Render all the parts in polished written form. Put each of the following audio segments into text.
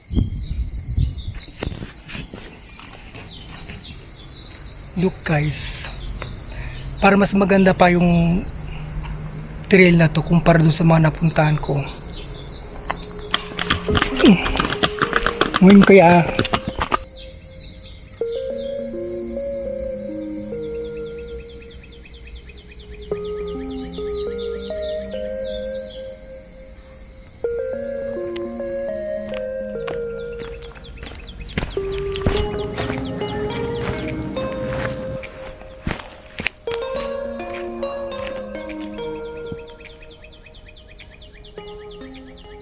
Look guys, para mas maganda pa yung trail na to kumpara dun sa mga napuntahan ko. Ngayon kaya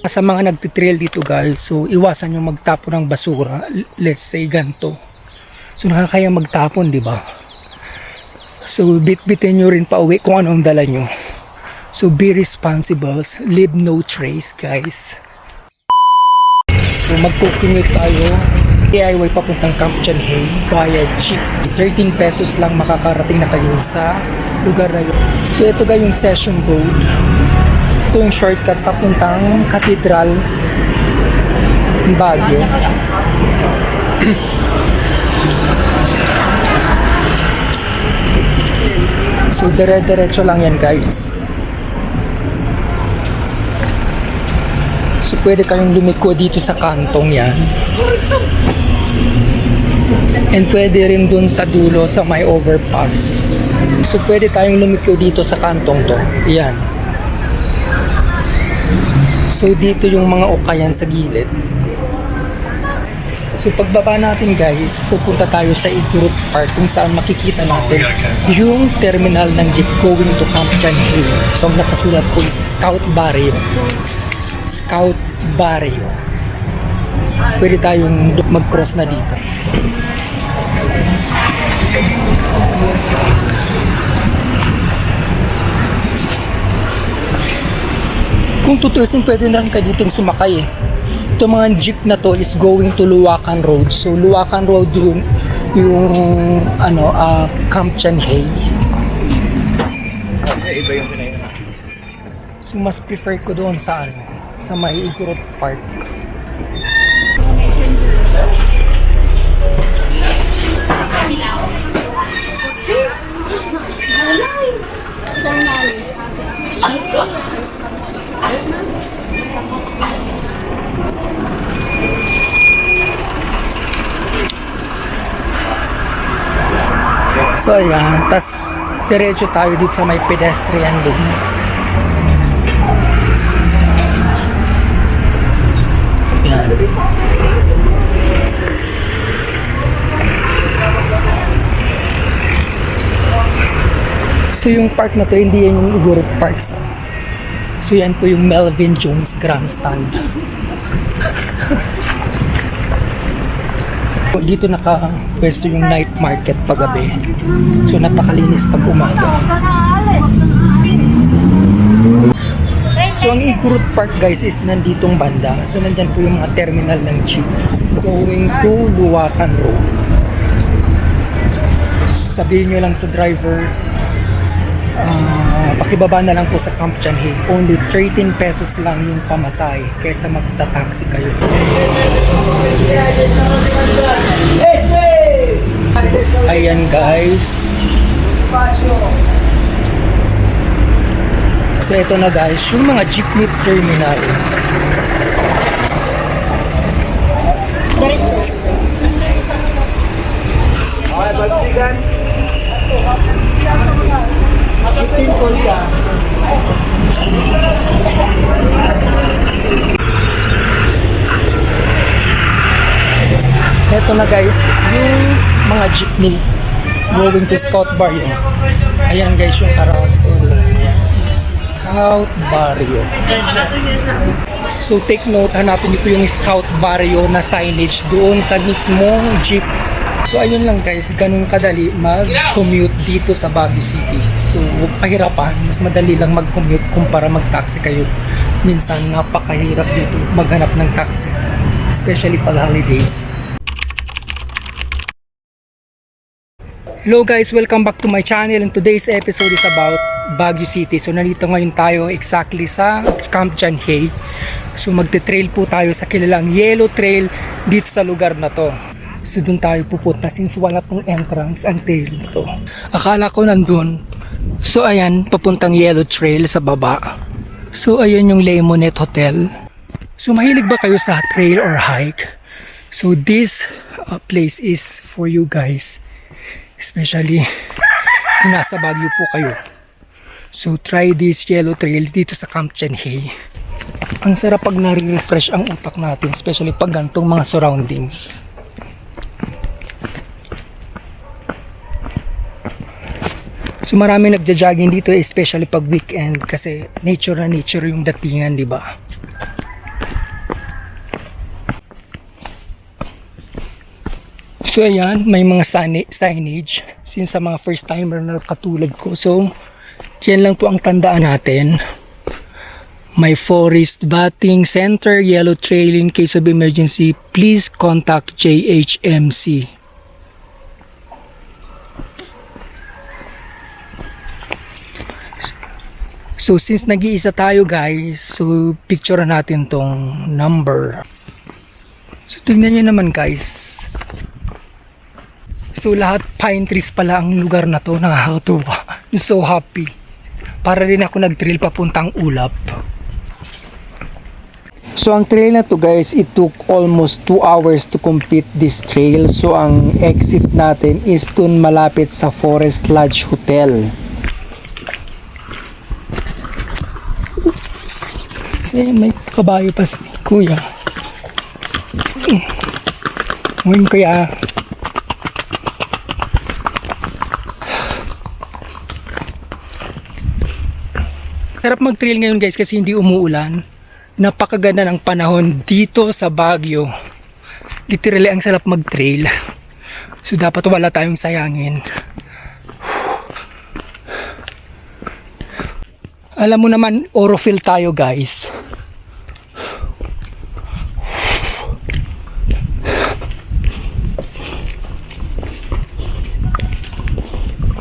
sa mga nagtitrail dito guys, so iwasan yung magtapon ng basura, let's say ganto. So nakakaya magtapon, di ba? So bitbitin nyo rin pa uwi kung anong dala nyo. So be responsible, leave no trace guys. So magko-commute tayo DIY papuntang Camp Chanhain via jeep. 13 pesos lang makakarating na kayo sa lugar na yun. So ito guys yung Session Road. Ito yung shortcut papuntang Cathedral Baguio. So dire-diretso lang yan guys. So pwede kayong lumiko dito sa kantong yan. And pwede rin dun sa dulo sa may overpass. So pwede tayong lumiko dito sa kantong to. Yan. So dito yung mga ukayan sa gilid. So pagbaba natin guys, pupunta tayo sa Igorot Park kung saan makikita natin yung terminal ng jeep going to Camp Chanhain. So ang nakasulat po is Scout Barrio. Scout Barrio. Pwede tayong mag-cross na dito. Kung tutusin, pwede na rin ka ditong sumakay eh. Ito mga jeep na to is going to Luwakan Road. So Luwakan Road yung Camp Chanhain. Iba yung pinayunan. So mas prefer ko doon sa sa may Igorot Park. So ayan, tas diretso tayo dito sa may pedestrian lane. Ayan. So yung park na to, hindi yan yung Igorot Park sa. So yan po yung Melvin Jones Grandstand. Dito nakapwesto yung night market paggabi. So napakalinis pag umaga. So ang Igorot Park guys is nanditong banda. So nandyan po yung mga terminal ng jeep going to Luwakan Road. Sabihin nyo lang sa driver, pakibaba na lang po sa Camp Chanhain. Only 13 pesos lang yung pamasahe kaysa magta-taxi kayo. Ayan guys. So ito na guys, yung mga jeepney terminal. Okay, balsigan. 15 po siya. Ito na guys, yung mga jeepney going to Scout Barrio. Ayan guys yung karakter. Scout Barrio. So take note, hanapin niyo po yung Scout Barrio na signage doon sa mismong jeep. So ayun lang guys, ganun kadali mag-commute dito sa Baguio City. So huwag pahirapan, mas madali lang mag-commute kumpara mag-taxi kayo. Minsan napakahirap dito maghanap ng taxi, especially pag holidays. Hello guys, welcome back to my channel, and today's episode is about Baguio City. So nandito ngayon tayo exactly sa Camp John Hay. So magte-trail po tayo sa kilalang Yellow Trail dito sa lugar na to. So doon tayo pupunta since wala pong entrance ang trail nito. Akala ko nandun. So ayan, papuntang Yellow Trail sa baba. So ayan yung Lemonette Hotel. So mahilig ba kayo sa trail or hike? So this place is for you guys. Especially kung nasa Baguio po kayo. So try these Yellow Trails dito sa Camp John Hay. Ang sarap pag nare-refresh ang utak natin, especially pag ganitong mga surroundings. So marami nagja-jogging dito, especially pag weekend kasi nature na nature yung datingan, di ba? So ayan, may mga signage since sa mga first timer na katulad ko. So yan lang po ang tandaan natin. May Forest Bathing Center, Yellow Trail. In case of emergency, please contact JHMC. So since nag-iisa tayo guys, so picture natin tong number. So tingnan nyo naman guys. So lahat pine trees pala ang lugar na to, nakakatuwa. I'm so happy. Para rin ako nag-trail papuntang Ulap. So ang trail na to guys, it took almost 2 hours to complete this trail. So ang exit natin is dun malapit sa Forest Lodge Hotel. Kasi may kabayo pa si kuya. Ngayon kuya. Sarap mag-trail ngayon guys kasi hindi umuulan. Napakaganda ng panahon dito sa Baguio. Literally ang sarap mag-trail. So dapat wala tayong sayangin. Alam mo naman, Orofill tayo guys.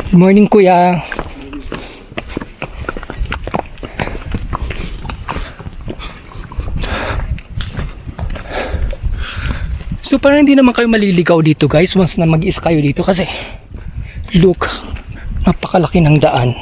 Good morning kuya. So parang hindi naman kayo maliligaw dito guys once na mag-isa kayo dito kasi look, napakalaki ng daan.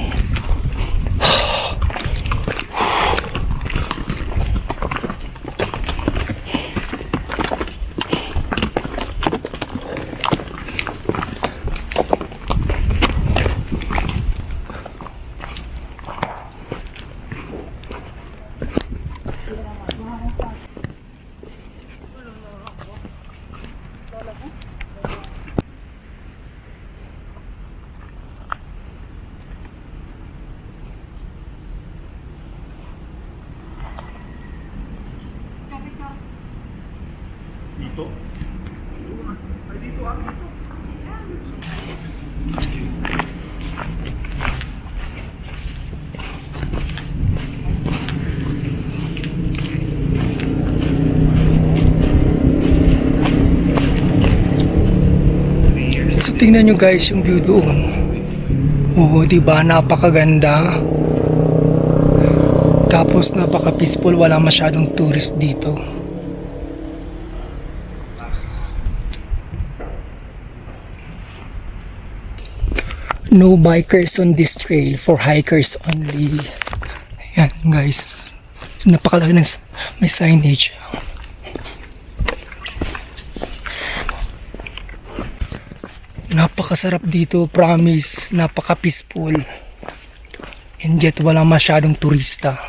Dito? So tingnan nyo guys yung view doon. Oo, diba? Napakaganda. Tapos napaka-peaceful, wala masyadong tourist dito. No bikers on this trail, for hikers only. Ayan guys. So, napakalaki na may signage. Napakasarap dito, promise. Napaka-peaceful. And yet wala masyadong turista.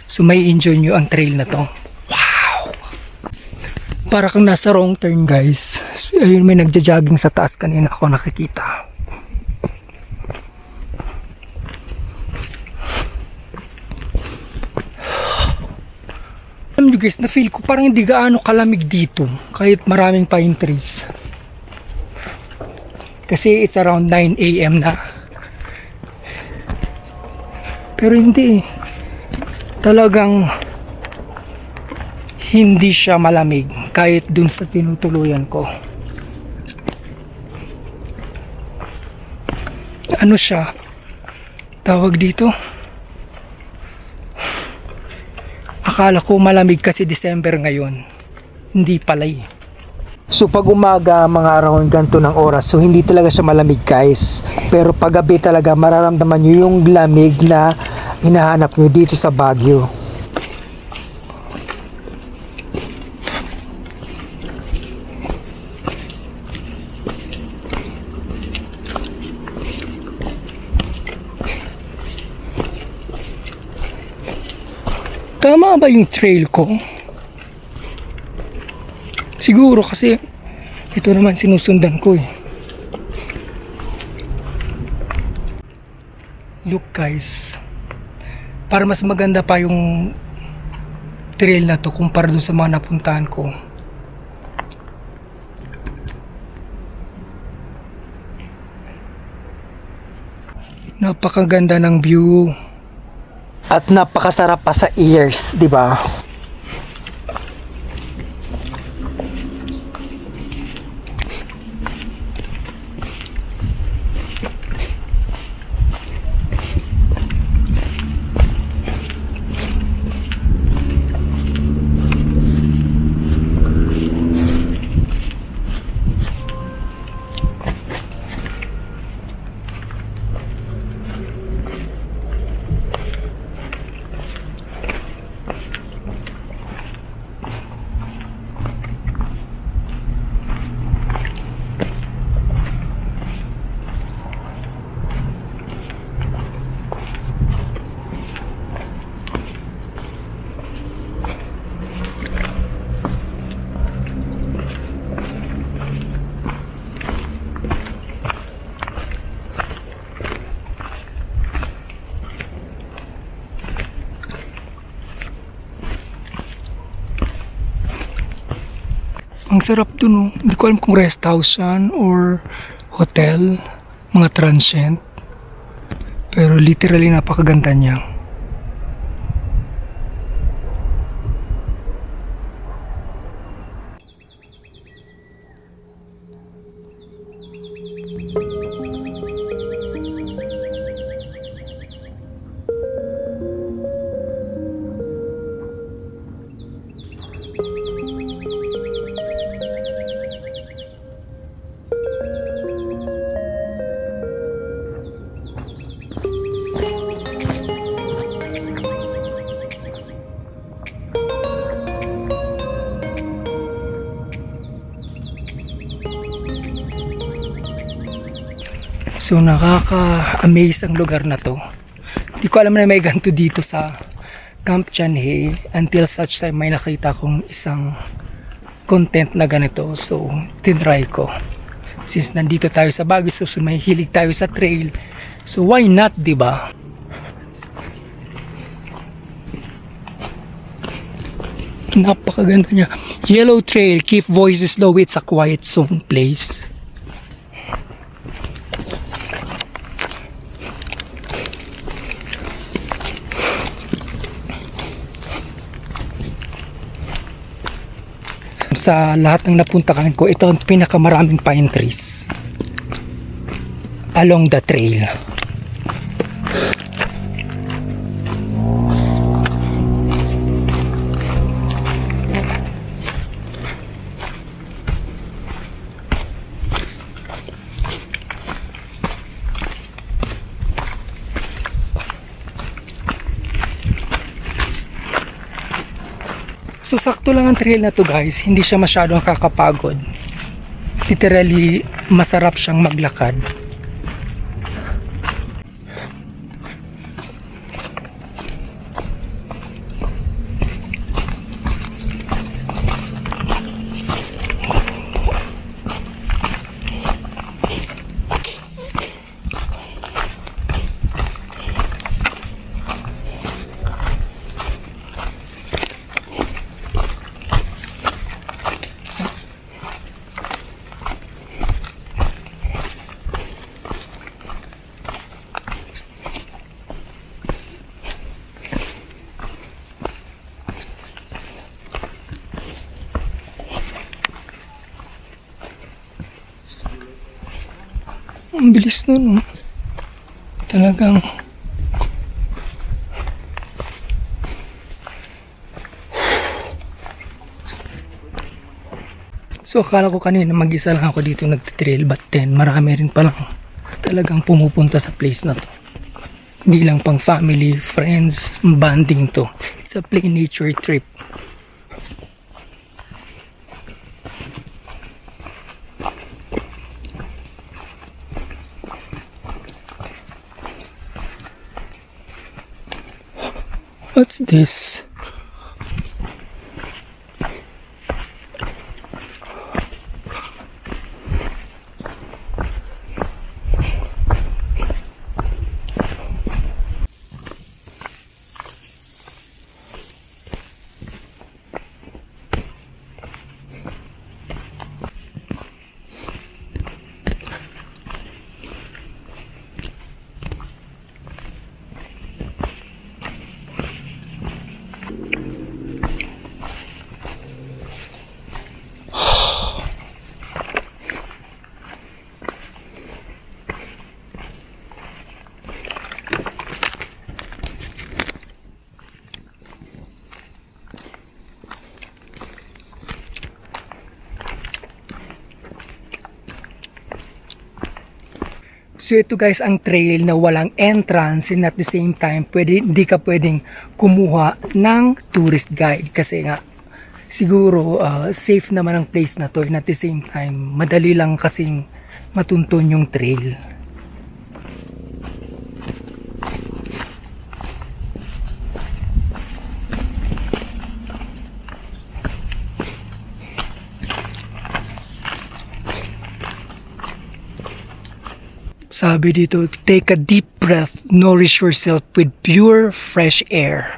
So may enjoy nyo ang trail na to. Wow! Para kang nasa wrong turn guys. So, ayun, may nagja-jogging sa taas kanina ako nakikita. Alam nyo guys, na feel ko parang hindi gaano kalamig dito kahit maraming pine trees. Kasi it's around 9 AM na. Pero hindi. Talagang hindi siya malamig kahit dun sa tinutuluyan ko. Ano siya? tawag dito. Akala ko malamig kasi December ngayon. Hindi pala eh. So pag umaga mga around ganito ng oras, so hindi talaga siya malamig guys. Pero pag gabi talaga mararamdaman nyo yung lamig na hinahanap nyo dito sa Baguio. Tama ba yung trail ko? Siguro kasi ito naman sinusundan ko eh. Look guys, para mas maganda pa yung trail na to kumpara dun sa mga napuntahan ko. Napakaganda ng view. At napakasarap pa sa ears, di ba? Ang sarap dun oh. Hindi ko alam kung rest house yan or hotel, mga transient. Pero literally napakaganda niya. So nakaka-amaze ang lugar na to. Hindi ko alam na may ganito dito sa Camp Chanhe until such time may nakita kong isang content na ganito. So tinry ko. Since nandito tayo sa Baguio, so may hilig tayo sa trail. So why not, di ba? Napakaganda niya. Yellow Trail, keep voices low. It's a quiet zone place. Sa lahat ng napuntahan ko, ito ang pinakamaraming pine trees along the trail. So sakto lang ang trail na to guys, hindi siya masyadong kakapagod. Literally masarap siyang maglakad. Ang bilis nun, oh. Talagang So akala ko kanina mag-isa lang ako dito nagtitrail, but then marami rin palang talagang pumupunta sa place na to. Hindi lang pang family, friends, bonding to. It's a plain nature trip. What's this? So ito guys ang trail na walang entrance and at the same time hindi ka pwedeng kumuha ng tourist guide kasi nga siguro safe naman ang place na to and at the same time madali lang kasing matuntun yung trail. Sabi dito, take a deep breath, nourish yourself with pure, fresh air.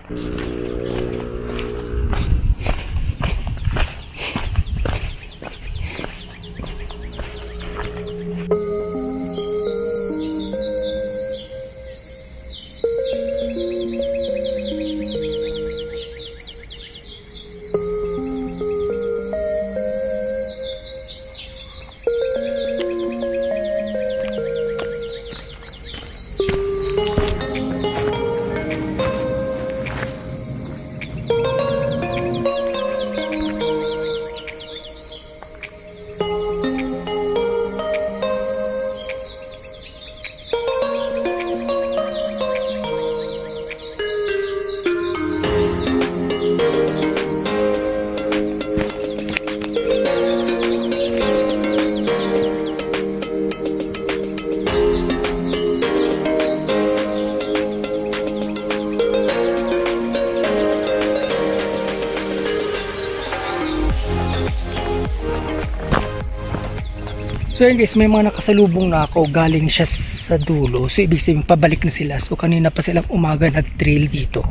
So yun guys, may mga nakasalubong na ako, galing siya sa dulo. So ibig sabihin pabalik na sila. So kanina pa silang umaga nag-trail dito.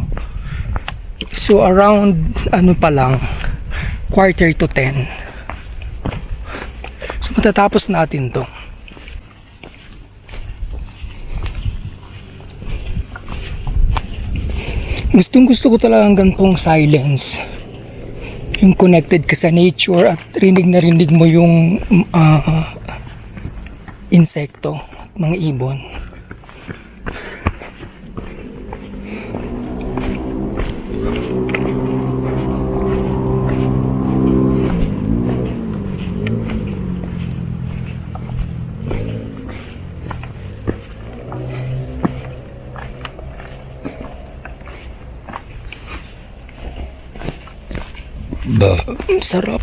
So around ano pa lang, 9:45. So matatapos natin to. Gustong gusto ko talagang ganitong silence. Yung connected ka sa nature at rinig na rinig mo yung insekto, mga ibon. Ang sarap.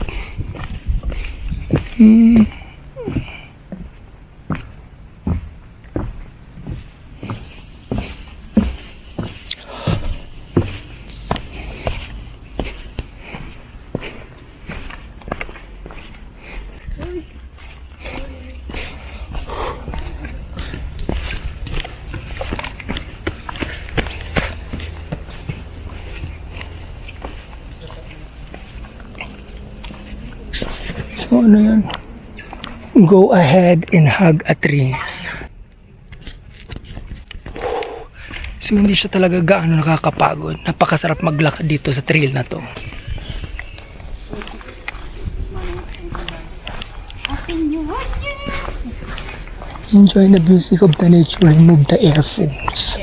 So ano yan? Go ahead and hug a tree. So hindi siya talaga gaano nakakapagod. Napakasarap maglakad dito sa trail na to. Enjoy the music of the nature, remove the earphones.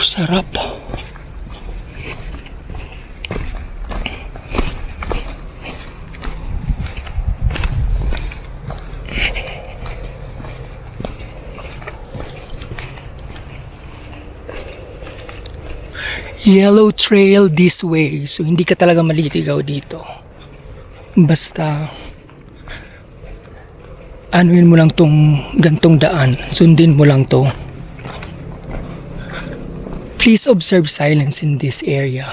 Sarap. Yellow trail this way. So hindi ka talaga maliligaw dito. Basta anuin mo lang tong gantong daan. Sundin mo lang to. Please observe silence in this area.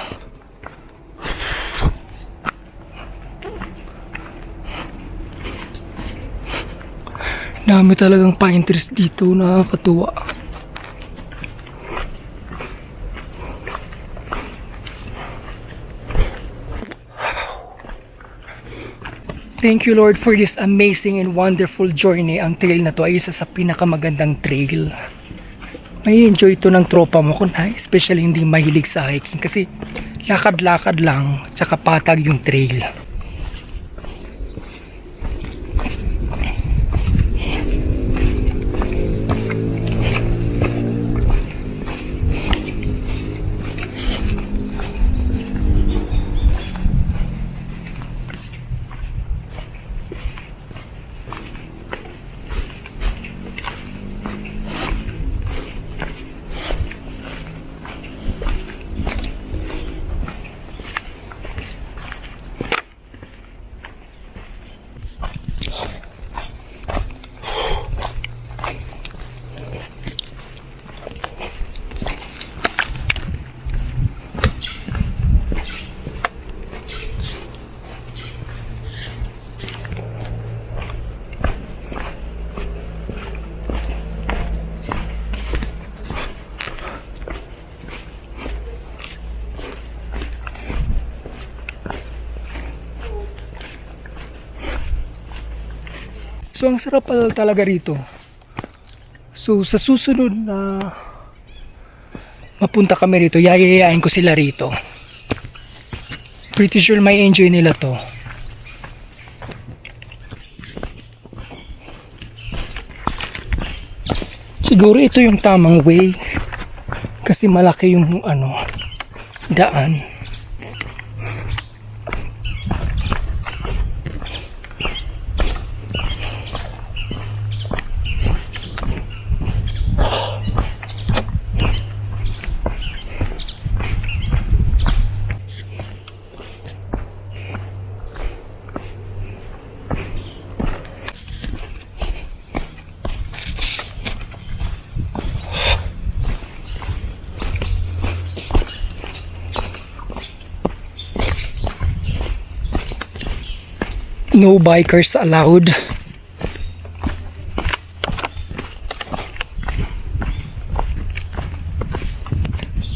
Dami talagang pine trees dito, nakakatuwa. Thank you Lord for this amazing and wonderful journey. Ang trail na to ay isa sa pinakamagandang trail. May enjoy ito ng tropa mo kung especially hindi mahilig sa hiking kasi lakad-lakad lang tsaka patag yung trail. So ang sarap talaga rito. So sa susunod na mapunta kami rito, yayayain ko sila rito. Pretty sure may enjoy nila to. Siguro ito yung tamang way kasi malaki yung daan. No bikers allowed.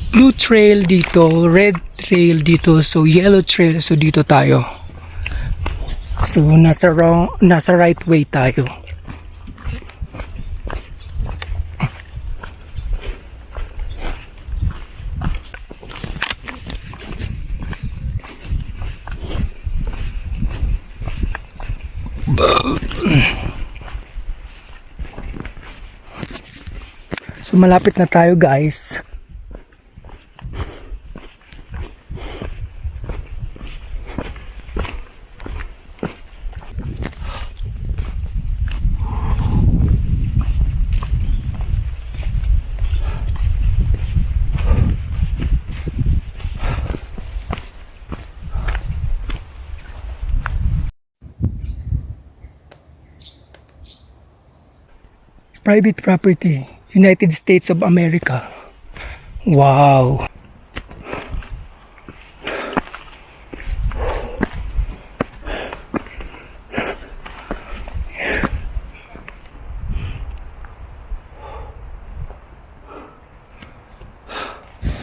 Blue trail dito, red trail dito, so yellow trail, so dito tayo. So nasa right way tayo. So malapit na tayo guys. Private property, United States of America. Wow.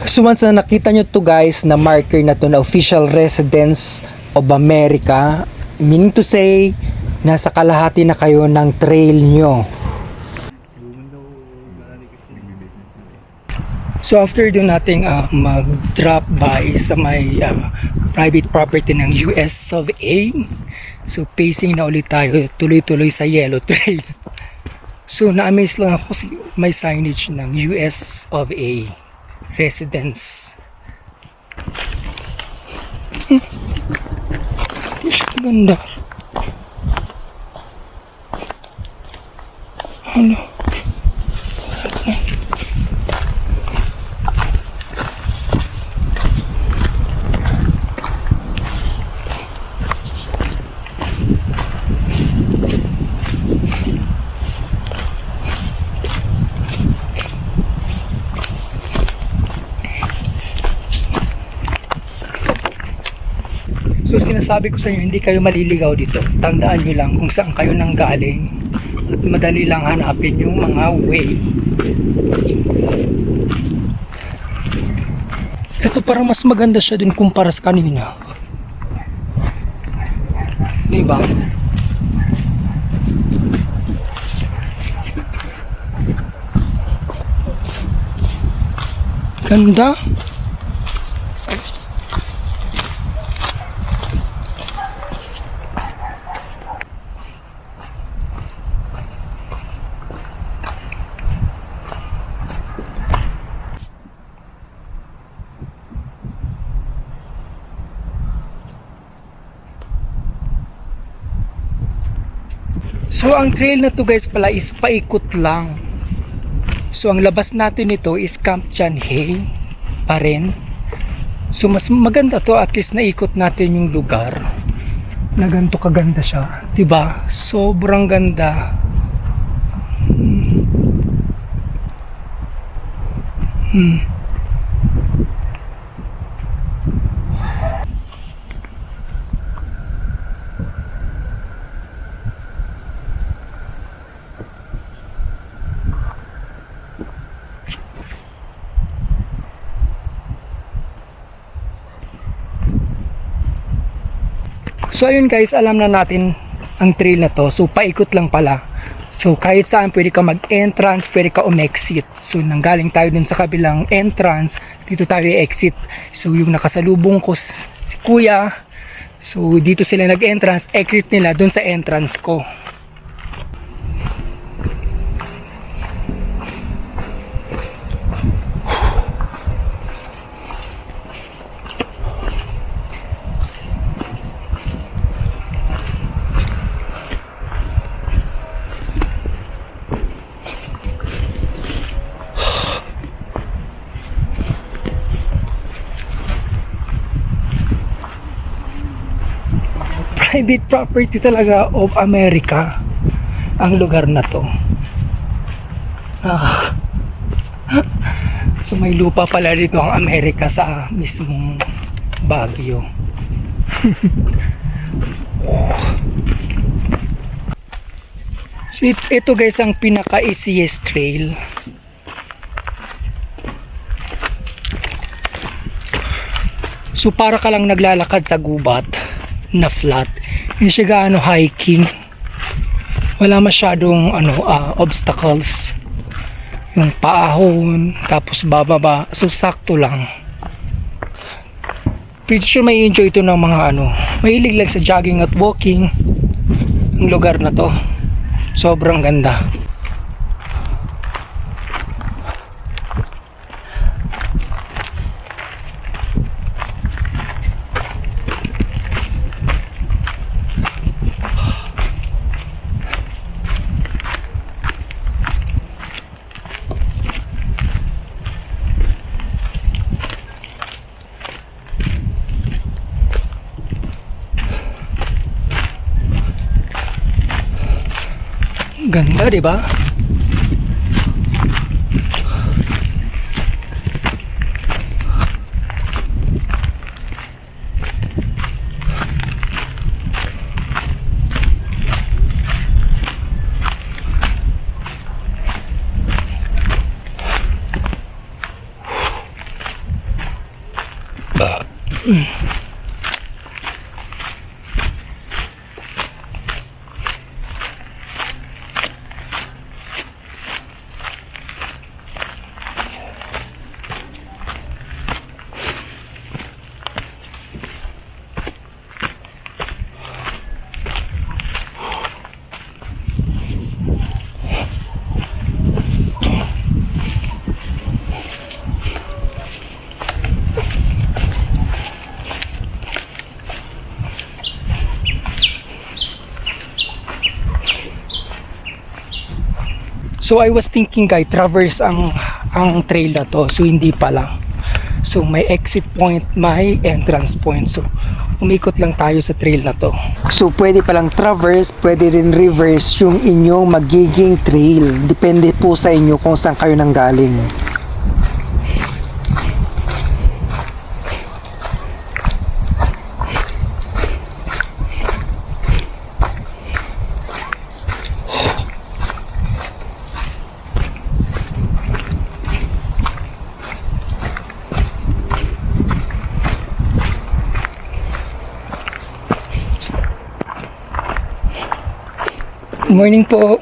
So once na nakita nyo to guys na marker na to na official residence of America, meaning to say, nasa kalahati na kayo ng trail nyo. So after doon nating mag-drop by sa may private property ng US of A, so pacing na ulit tayo, tuloy-tuloy sa yellow trail. So na-amaze lang ako kasi may signage ng US of A residence. Ganda. Ano? So sinasabi ko sa inyo, hindi kayo maliligaw dito. Tandaan nyo lang kung saan kayo nanggaling at madali lang hanapin yung mga way. Ito parang mas maganda siya din kumpara sa kanina. Diba? Ganda. So ang trail na to guys pala is paikot lang. So ang labas natin nito is Camp Chanhae pa rin. So mas maganda to, at least naikot natin yung lugar. Na ganito kaganda siya, 'di ba? Sobrang ganda. So ayun guys, alam na natin ang trail na to. So paikot lang pala. So kahit saan pwede ka mag-entrance, pwede ka umexit. So nanggaling tayo dun sa kabilang entrance, dito tayo exit. So yung nakasalubong ko si kuya, so dito sila nag-entrance, exit nila dun sa entrance ko. Private property talaga of America ang lugar na to. So may lupa pala dito ang Amerika sa mismong Baguio. So ito guys ang pinaka easiest trail. So para ka lang naglalakad sa gubat na flat. Hindi siya gaano hiking. Wala masyadong obstacles. Yung paahon, tapos bababa. So sakto lang. Pretty sure may enjoy ito ng mga mahilig lang sa jogging at walking. Ang lugar na to. Sobrang ganda. Ganda, di ba? So I was thinking guys, traverse ang trail na to. So hindi pala. So may exit point, may entrance point. So umikot lang tayo sa trail na to. So pwede palang traverse, pwede rin reverse yung inyong magiging trail. Depende po sa inyo kung saan kayo nanggaling. Morning po.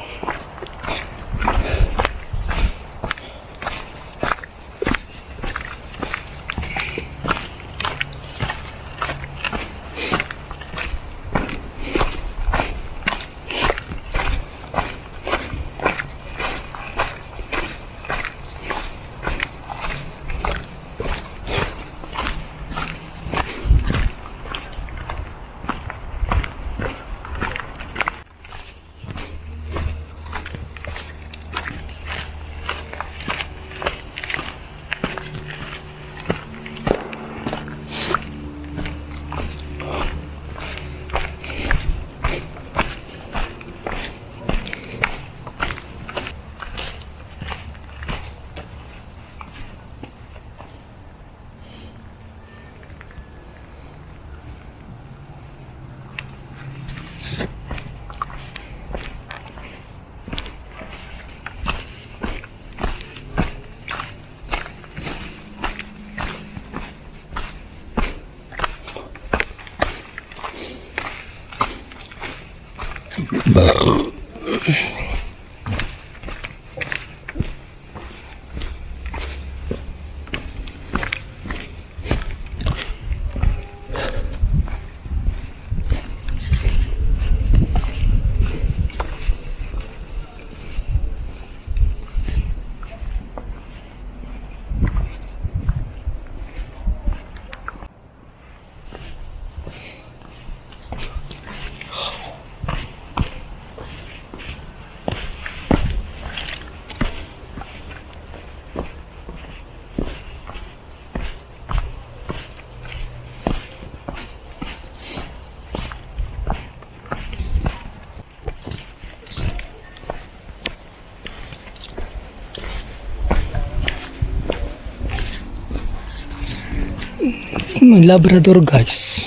Labrador guys.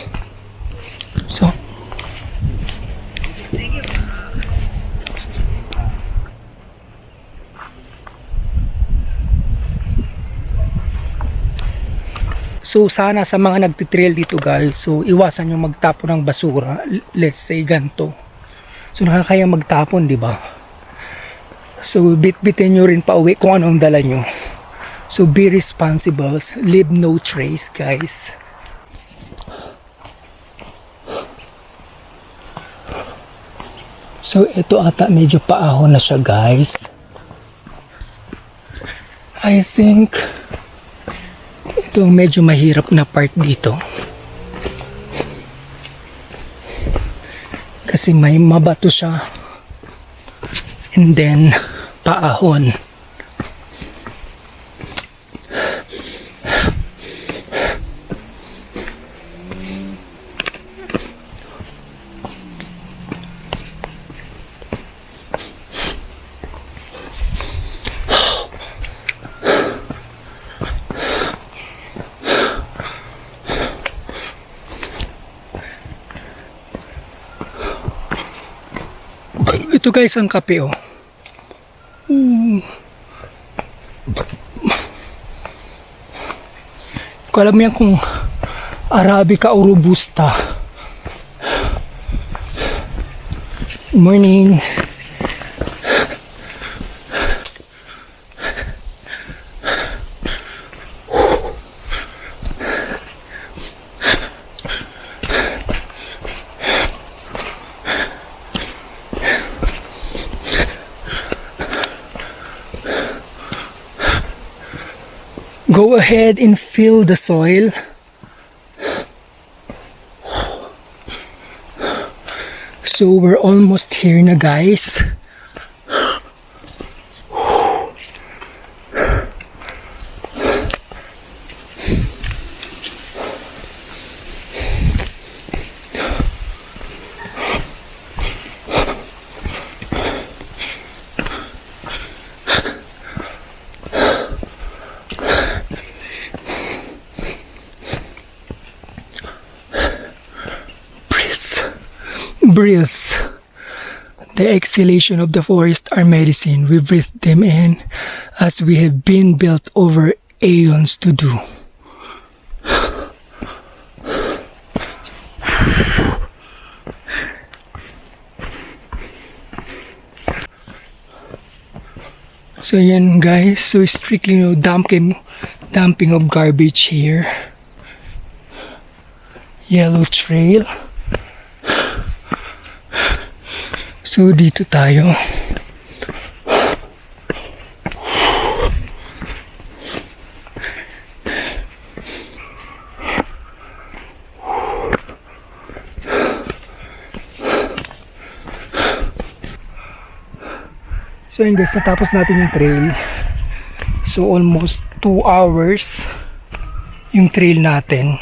So sana sa mga nagtitrail dito guys, so iwasan yung magtapon ng basura, let's say ganto. So nakakaya magtapon, di ba? So bit-bitin nyo rin pa uwi kung anong dala nyo. So be responsible, leave no trace guys. So ito ata medyo paahon na siya guys. I think ito ang medyo mahirap na part dito. Kasi may mabato siya. And then paahon. Ito guys ang kape oh. Kung alam mo yan kung Arabica o Robusta. Morning. Go ahead and fill the soil. So we're almost here na guys. Breathe. The exhalation of the forest are medicine. We breathe them in as we have been built over aeons to do. So yan guys, so strictly no dumping of garbage here. Yellow trail. So dito tayo. So yun guys, natapos natin yung trail. So almost 2 hours yung trail natin.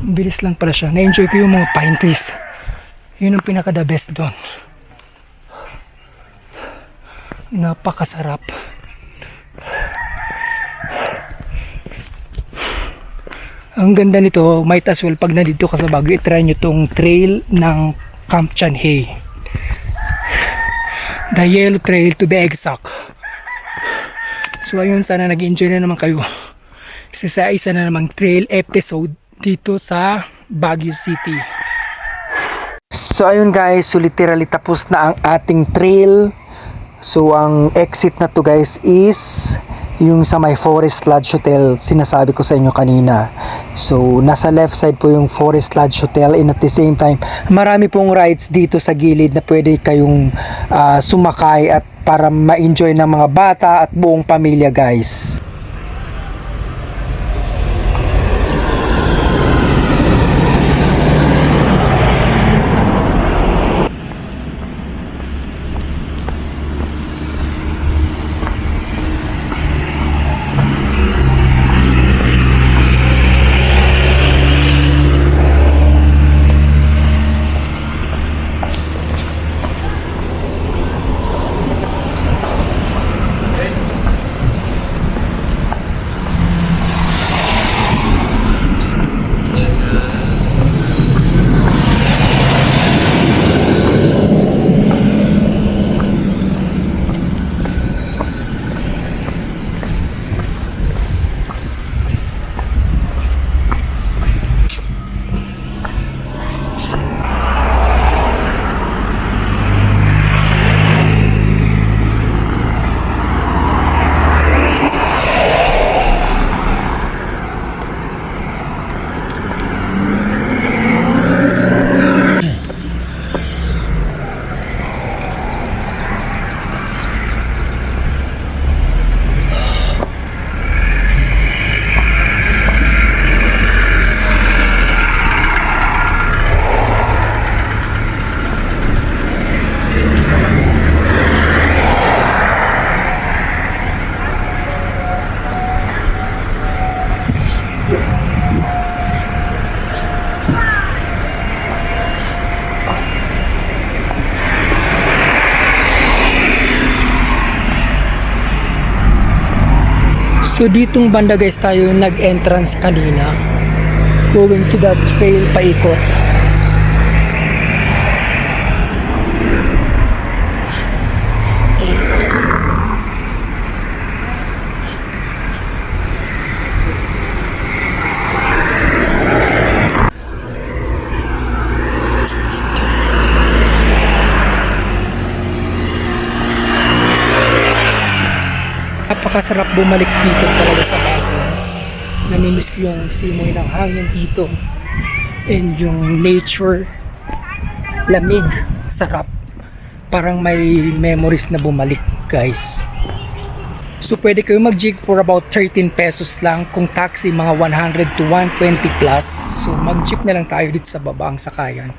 Bilis lang pala siya. Na-enjoy ko yung mga pine trees. Yun ang pinaka the best doon. Napakasarap. Ang ganda nito, might as well pag nandito ka sa Baguio, i-try nyo tong trail ng Camp Chanhae. The Yellow Trail to be exact. So ayun, sana nag-enjoy na naman kayo sa isa na namang trail episode dito sa Baguio City. So ayun guys, so literally tapos na ang ating trail. So ang exit na to guys is yung sa may Forest Lodge Hotel, sinasabi ko sa inyo kanina. So nasa left side po yung Forest Lodge Hotel, and at the same time marami pong rides dito sa gilid na pwede kayong sumakay at para ma-enjoy ng mga bata at buong pamilya guys. So ditong banda guys tayo nag-entrance kanina, going to that trail paikot. Napakasarap bumalik dito talaga sa Baguio. Namimiss ko yung simoy ng hangin dito and yung nature, lamig, sarap. Parang may memories na bumalik guys. So pwede kayo mag-jig for about 13 pesos lang, kung taxi mga 100 to 120 plus. So mag-jeep na lang tayo dito sa baba ang sakayan.